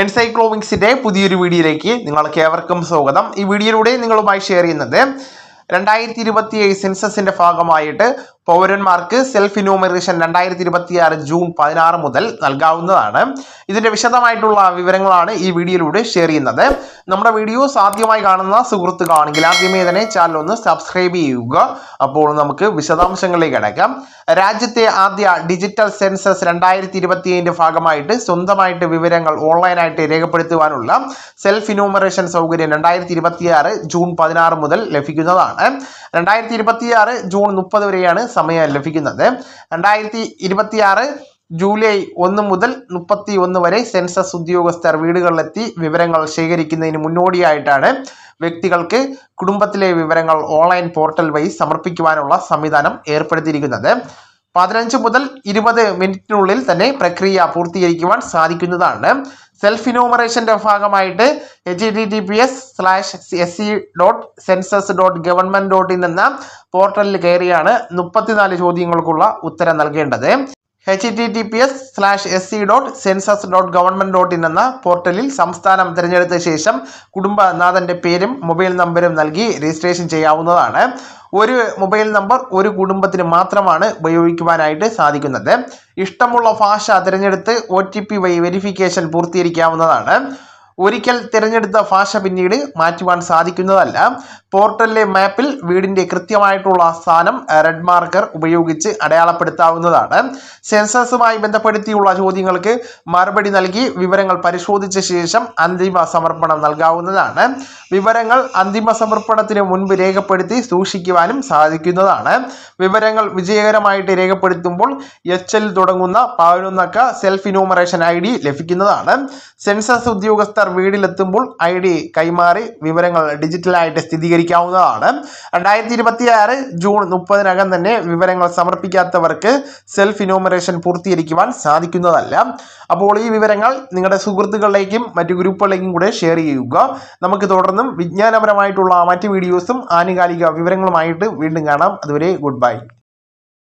എൻസൈക്ലോവിങ്സിന്റെ പുതിയൊരു വീഡിയോയിലേക്ക് നിങ്ങൾക്ക് ഏവർക്കും സ്വാഗതം. ഈ വീഡിയോയിലൂടെ നിങ്ങളുമായി ഷെയർ ചെയ്യുന്നത് 2027 സെൻസസിന്റെ ഭാഗമായിട്ട് പൗരന്മാർക്ക് സെൽഫ് ഇനോമിനേഷൻ 2026 ജൂൺ 16 മുതൽ നൽകാവുന്നതാണ്. ഇതിന്റെ വിശദമായിട്ടുള്ള വിവരങ്ങളാണ് ഈ വീഡിയോയിലൂടെ ഷെയർ ചെയ്യുന്നത്. നമ്മുടെ വീഡിയോസ് ആദ്യമായി കാണുന്ന സുഹൃത്തുക്കളാണെങ്കിൽ ആദ്യമേ തന്നെ ചാനൽ ഒന്ന് സബ്സ്ക്രൈബ് ചെയ്യുക. അപ്പോൾ നമുക്ക് വിശദാംശങ്ങളിലേക്ക് കടക്കാം. രാജ്യത്തെ ആദ്യ ഡിജിറ്റൽ സെൻസസ് 2027 ഭാഗമായിട്ട് സ്വന്തമായിട്ട് വിവരങ്ങൾ ഓൺലൈനായിട്ട് രേഖപ്പെടുത്തുവാനുള്ള സെൽഫ് ഇനോമിനേഷൻ സൗകര്യം 2026 ജൂൺ 16 മുതൽ ലഭിക്കുന്നതാണ്. 2026 ജൂൺ 30 വരെയാണ് സമയം ലഭിക്കുന്നത്. 2026 ജൂലൈ 1 മുതൽ 31 വരെ സെൻസസ് ഉദ്യോഗസ്ഥർ വീടുകളിലെത്തി വിവരങ്ങൾ ശേഖരിക്കുന്നതിന് മുന്നോടിയായിട്ടാണ് വ്യക്തികൾക്ക് കുടുംബത്തിലെ വിവരങ്ങൾ ഓൺലൈൻ പോർട്ടൽ വഴി സമർപ്പിക്കുവാനുള്ള സംവിധാനം ഏർപ്പെടുത്തിയിരിക്കുന്നത്. 15 മുതൽ 20 മിനിറ്റിനുള്ളിൽ തന്നെ പ്രക്രിയ പൂർത്തീകരിക്കുവാൻ സാധിക്കുന്നതാണ്. സെൽഫ് ഇനോമിനേഷന്റെ ഭാഗമായിട്ട് https:/se.census.government.in എന്ന പോർട്ടലിൽ കയറിയാണ് 34 ചോദ്യങ്ങൾക്കുള്ള ഉത്തരം നൽകേണ്ടത്. https:/se.census.government.in എന്ന പോർട്ടലിൽ സംസ്ഥാനം തിരഞ്ഞെടുത്ത ശേഷം കുടുംബനാഥന്റെ പേരും മൊബൈൽ നമ്പരും നൽകി രജിസ്ട്രേഷൻ ചെയ്യാവുന്നതാണ്. ഒരു മൊബൈൽ നമ്പർ ഒരു കുടുംബത്തിന് മാത്രമാണ് ഉപയോഗിക്കുവാനായിട്ട് സാധിക്കുന്നത്. ഇഷ്ടമുള്ള ഭാഷ തിരഞ്ഞെടുത്ത് OTP വഴി വെരിഫിക്കേഷൻ പൂർത്തീകരിക്കാവുന്നതാണ്. ഒരിക്കൽ തിരഞ്ഞെടുത്ത ഭാഷ പിന്നീട് മാറ്റുവാൻ സാധിക്കുന്നതല്ല. പോർട്ടലിലെ മാപ്പിൽ വീടിന്റെ കൃത്യമായിട്ടുള്ള സ്ഥാനം റെഡ് മാർക്കർ ഉപയോഗിച്ച് അടയാളപ്പെടുത്താവുന്നതാണ്. സെൻസസുമായി ബന്ധപ്പെടുത്തിയുള്ള ചോദ്യങ്ങൾക്ക് മറുപടി നൽകി വിവരങ്ങൾ പരിശോധിച്ച ശേഷം അന്തിമ സമർപ്പണം നൽകാവുന്നതാണ്. വിവരങ്ങൾ അന്തിമ സമർപ്പണത്തിന് മുൻപ് രേഖപ്പെടുത്തി സൂക്ഷിക്കുവാനും സാധിക്കുന്നതാണ്. വിവരങ്ങൾ വിജയകരമായിട്ട് രേഖപ്പെടുത്തുമ്പോൾ HL തുടങ്ങുന്ന 11 അക്ക സെൽഫ് ഇനോമിനേഷൻ ID ലഭിക്കുന്നതാണ്. സെൻസസ് ഉദ്യോഗസ്ഥർ വീട്ടിലെത്തുമ്പോൾ ID കൈമാറി വിവരങ്ങൾ ഡിജിറ്റലായിട്ട് സ്ഥിരീകരിക്കാവുന്നതാണ്. 2026 ജൂൺ 30 തന്നെ വിവരങ്ങൾ സമർപ്പിക്കാത്തവർക്ക് സെൽഫ് ഇനോമിനേഷൻ പൂർത്തീകരിക്കുവാൻ സാധിക്കുന്നതല്ല. അപ്പോൾ ഈ വിവരങ്ങൾ നിങ്ങളുടെ സുഹൃത്തുക്കളിലേക്കും മറ്റു ഗ്രൂപ്പുകളിലേക്കും കൂടെ ഷെയർ ചെയ്യുക. നമുക്ക് തുടർന്നും വിജ്ഞാനപരമായിട്ടുള്ള മറ്റ് വീഡിയോസും ആനുകാലിക വിവരങ്ങളുമായിട്ട് വീണ്ടും കാണാം. അതുവരെ ഗുഡ് ബൈ.